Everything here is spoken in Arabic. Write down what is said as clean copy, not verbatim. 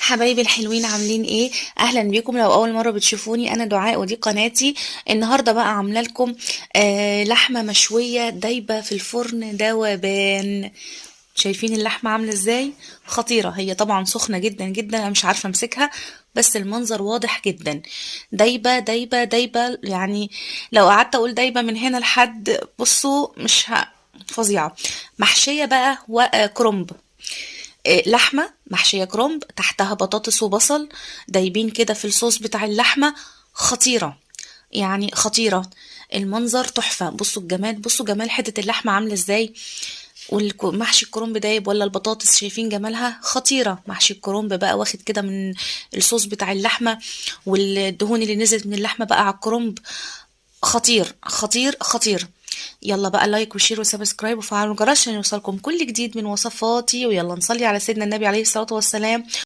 حبايبي الحلوين عاملين ايه؟ اهلا بيكم. لو اول مره بتشوفوني انا دعاء ودي قناتي. النهارده بقى عامله لكم لحمه مشويه دايبه في الفرن ذوبان. شايفين اللحمه عامله ازاي؟ خطيره. هي طبعا سخنه جدا جدا، انا مش عارفه امسكها، بس المنظر واضح جدا. دايبه دايبه دايبه يعني. لو قعدت اقول دايبه من هنا لحد بصوا مش فظيعه. محشيه بقى وكرنب. لحمة محشية كرنب، تحتها بطاطس وبصل دايبين كده في الصوص بتاع اللحمة. خطيرة، يعني خطيرة. المنظر تحفة. بصوا الجمال، بصوا جمال حتة اللحمة عاملة ازاي. والمحشي الكرنب دايب ولا البطاطس، شايفين جمالها؟ خطيرة. محشي الكرنب بقى واخد كده من الصوص بتاع اللحمة، والدهون اللي نزلت من اللحمة بقى على الكرنب. خطير خطير خطير. يلا بقى لايك وشير وسبسكرايب وفعلوا الجرس عشان يوصلكم كل جديد من وصفاتي. ويلا نصلي على سيدنا النبي عليه الصلاة والسلام.